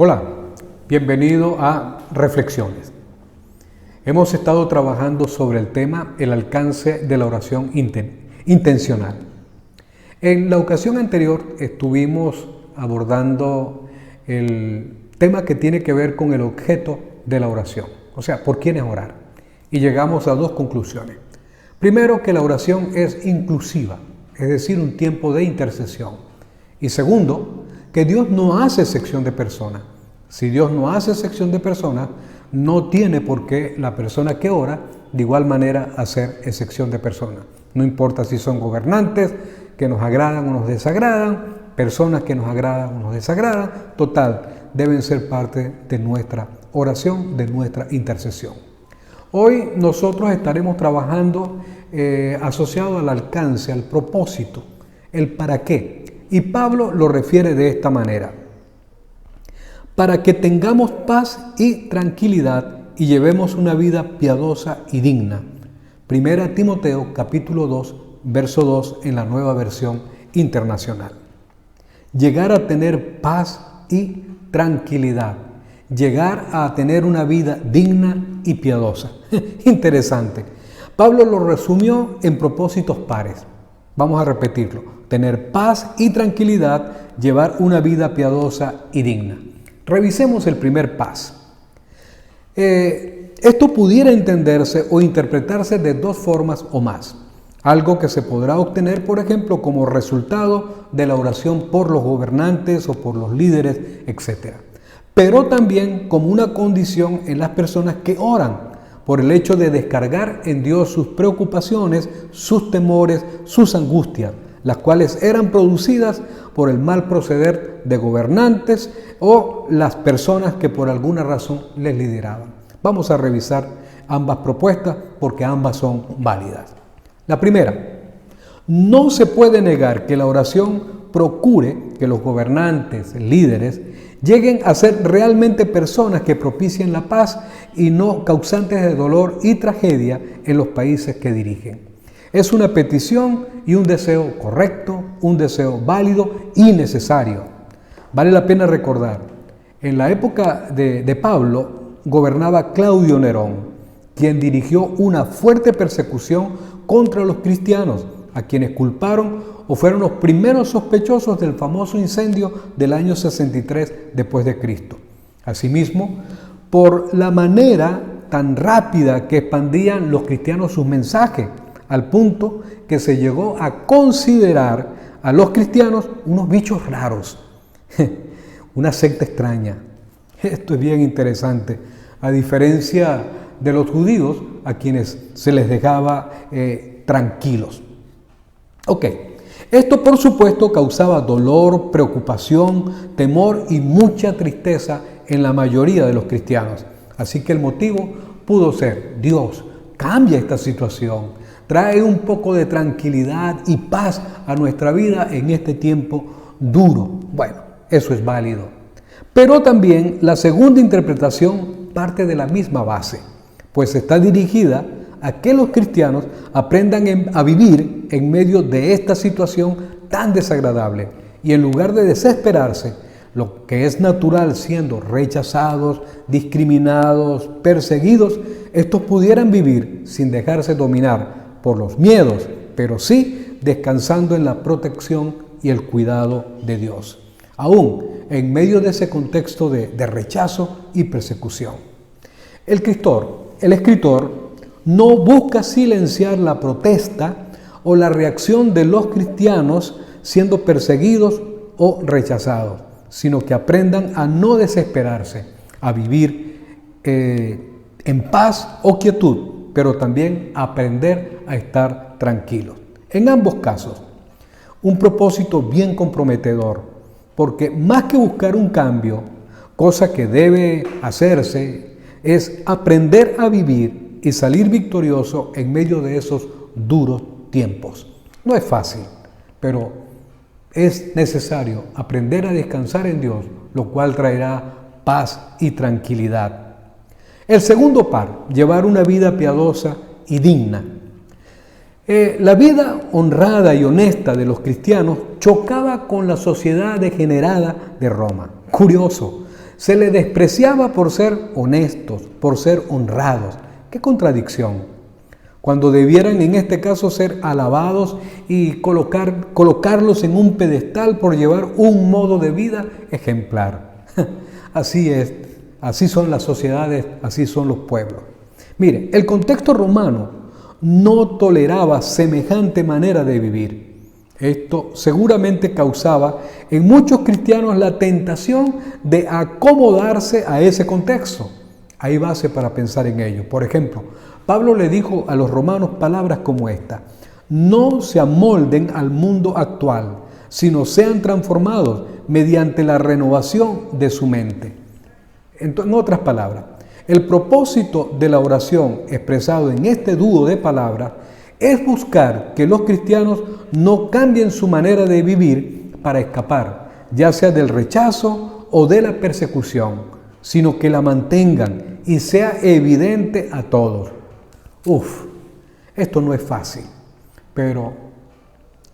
Hola, bienvenido a Reflexiones. Hemos estado trabajando sobre el tema el alcance de la oración intencional. En la ocasión anterior estuvimos abordando el tema que tiene que ver con el objeto de la oración, o sea, por quién es orar. Y llegamos a dos conclusiones. Primero, que la oración es inclusiva, es decir, un tiempo de intercesión. Y segundo, que Dios no hace excepción de personas. Si Dios no hace excepción de personas, no tiene por qué la persona que ora de igual manera hacer excepción de personas. No importa si son gobernantes que nos agradan o nos desagradan, personas que nos agradan o nos desagradan, total, deben ser parte de nuestra oración, de nuestra intercesión. Hoy nosotros estaremos trabajando asociado al alcance, al propósito, el para qué. Y Pablo lo refiere de esta manera: para que tengamos paz y tranquilidad y llevemos una vida piadosa y digna. Primera Timoteo capítulo 2, verso 2 en la Nueva Versión Internacional. Llegar a tener paz y tranquilidad. Llegar a tener una vida digna y piadosa. Interesante. Pablo lo resumió en propósitos pares. Vamos a repetirlo. Tener paz y tranquilidad, llevar una vida piadosa y digna. Revisemos el primer paz. Esto pudiera entenderse o interpretarse de dos formas o más. Algo que se podrá obtener, por ejemplo, como resultado de la oración por los gobernantes o por los líderes, etc. Pero también como una condición en las personas que oran, por el hecho de descargar en Dios sus preocupaciones, sus temores, sus angustias, las cuales eran producidas por el mal proceder de gobernantes o las personas que por alguna razón les lideraban. Vamos a revisar ambas propuestas porque ambas son válidas. La primera, no se puede negar que la oración procure que los gobernantes, líderes, lleguen a ser realmente personas que propicien la paz y no causantes de dolor y tragedia en los países que dirigen. Es una petición y un deseo correcto, un deseo válido y necesario. Vale la pena recordar, en la época de Pablo gobernaba Claudio Nerón, quien dirigió una fuerte persecución contra los cristianos, a quienes culparon o fueron los primeros sospechosos del famoso incendio del año 63 después de Cristo. Asimismo, por la manera tan rápida que expandían los cristianos sus mensajes, al punto que se llegó a considerar a los cristianos unos bichos raros, una secta extraña. Esto es bien interesante, a diferencia de los judíos a quienes se les dejaba tranquilos. Ok, esto por supuesto causaba dolor, preocupación, temor y mucha tristeza en la mayoría de los cristianos. Así que el motivo pudo ser: Dios, cambia esta situación. Trae un poco de tranquilidad y paz a nuestra vida en este tiempo duro. Bueno, eso es válido. Pero también la segunda interpretación parte de la misma base, pues está dirigida a que los cristianos aprendan a vivir en medio de esta situación tan desagradable y en lugar de desesperarse, lo que es natural siendo rechazados, discriminados, perseguidos, estos pudieran vivir sin dejarse dominar por los miedos, pero sí descansando en la protección y el cuidado de Dios, aún en medio de ese contexto de rechazo y persecución. El escritor no busca silenciar la protesta o la reacción de los cristianos siendo perseguidos o rechazados, sino que aprendan a no desesperarse, a vivir en paz o quietud, pero también aprender a estar tranquilos. En ambos casos, un propósito bien comprometedor, porque más que buscar un cambio, cosa que debe hacerse, es aprender a vivir y salir victorioso en medio de esos duros tiempos. No es fácil, pero es necesario aprender a descansar en Dios, lo cual traerá paz y tranquilidad. El segundo par, llevar una vida piadosa y digna. La vida honrada y honesta de los cristianos chocaba con la sociedad degenerada de Roma. Curioso, se les despreciaba por ser honestos, por ser honrados. ¡Qué contradicción! Cuando debieran en este caso ser alabados y colocarlos en un pedestal por llevar un modo de vida ejemplar. Así es, así son las sociedades, así son los pueblos. Mire, el contexto romano no toleraba semejante manera de vivir. Esto seguramente causaba en muchos cristianos la tentación de acomodarse a ese contexto. Hay base para pensar en ello. Por ejemplo, Pablo le dijo a los romanos palabras como esta: no se amolden al mundo actual, sino sean transformados mediante la renovación de su mente. En otras palabras, el propósito de la oración expresado en este dúo de palabras es buscar que los cristianos no cambien su manera de vivir para escapar, ya sea del rechazo o de la persecución, sino que la mantengan y sea evidente a todos. Esto no es fácil, pero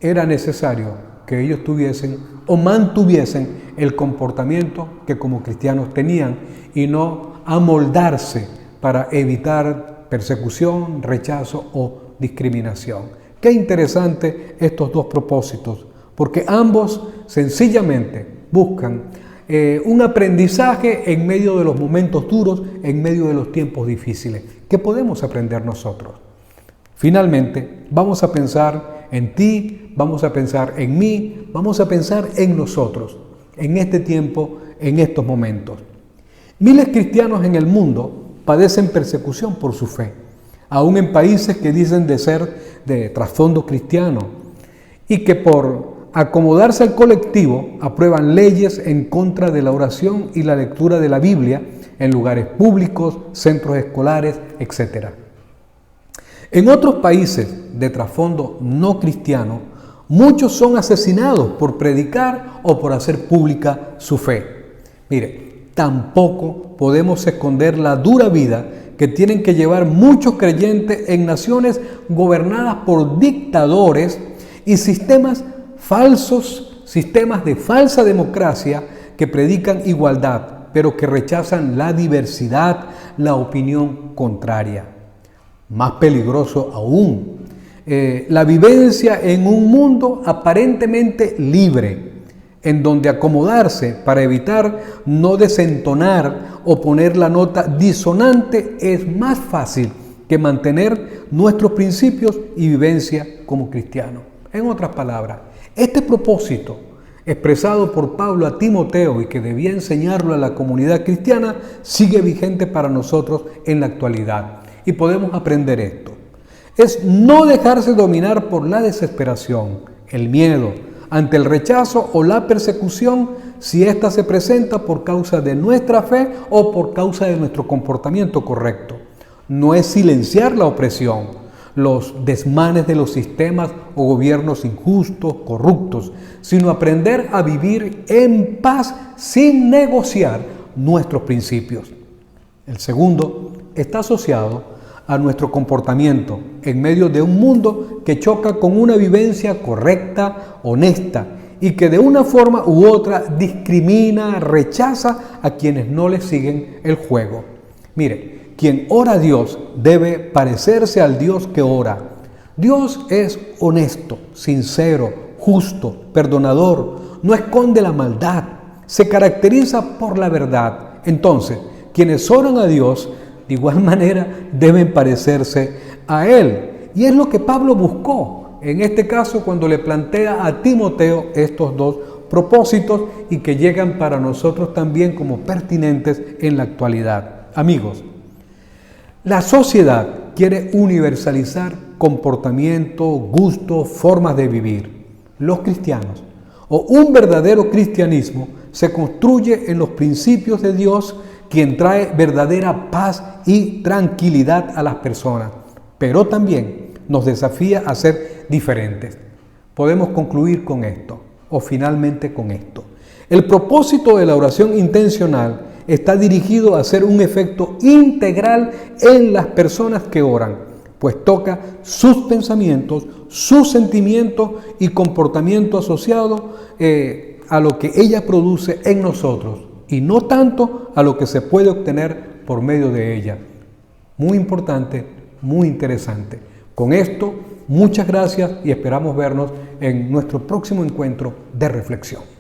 era necesario que ellos tuviesen o mantuviesen el comportamiento que como cristianos tenían y no amoldarse para evitar persecución, rechazo o discriminación. Qué interesante estos dos propósitos, porque ambos sencillamente buscan un aprendizaje en medio de los momentos duros, en medio de los tiempos difíciles. ¿Qué podemos aprender nosotros? Finalmente, vamos a pensar en ti, vamos a pensar en mí, vamos a pensar en nosotros, en este tiempo, en estos momentos. Miles de cristianos en el mundo padecen persecución por su fe, aún en países que dicen de ser de trasfondo cristiano y que por acomodarse al colectivo aprueban leyes en contra de la oración y la lectura de la Biblia en lugares públicos, centros escolares, etc. En otros países de trasfondo no cristiano, muchos son asesinados por predicar o por hacer pública su fe. Mire, tampoco podemos esconder la dura vida que tienen que llevar muchos creyentes en naciones gobernadas por dictadores y sistemas falsos, sistemas de falsa democracia que predican igualdad, pero que rechazan la diversidad, la opinión contraria. Más peligroso aún, la vivencia en un mundo aparentemente libre, en donde acomodarse para evitar no desentonar o poner la nota disonante es más fácil que mantener nuestros principios y vivencia como cristianos. En otras palabras, este propósito expresado por Pablo a Timoteo y que debía enseñarlo a la comunidad cristiana sigue vigente para nosotros en la actualidad. Y podemos aprender esto. Es no dejarse dominar por la desesperación, el miedo, ante el rechazo o la persecución si ésta se presenta por causa de nuestra fe o por causa de nuestro comportamiento correcto. No es silenciar la opresión, los desmanes de los sistemas o gobiernos injustos, corruptos, sino aprender a vivir en paz sin negociar nuestros principios. El segundo está asociado a nuestro comportamiento en medio de un mundo que choca con una vivencia correcta, honesta y que de una forma u otra discrimina, rechaza a quienes no le siguen el juego. Mire, quien ora a Dios debe parecerse al Dios que ora. Dios es honesto, sincero, justo, perdonador, no esconde la maldad, se caracteriza por la verdad. Entonces, quienes oran a Dios, de igual manera, deben parecerse a Él. Y es lo que Pablo buscó, en este caso, cuando le plantea a Timoteo estos dos propósitos y que llegan para nosotros también como pertinentes en la actualidad. Amigos, la sociedad quiere universalizar comportamientos, gustos, formas de vivir. Los cristianos, o un verdadero cristianismo, se construye en los principios de Dios, quien trae verdadera paz y tranquilidad a las personas, pero también nos desafía a ser diferentes. Podemos concluir con esto, o finalmente con esto. El propósito de la oración intencional está dirigido a hacer un efecto integral en las personas que oran, pues toca sus pensamientos, sus sentimientos y comportamiento asociado a lo que ella produce en nosotros, y no tanto a lo que se puede obtener por medio de ella. Muy importante, muy interesante. Con esto, muchas gracias y esperamos vernos en nuestro próximo encuentro de reflexión.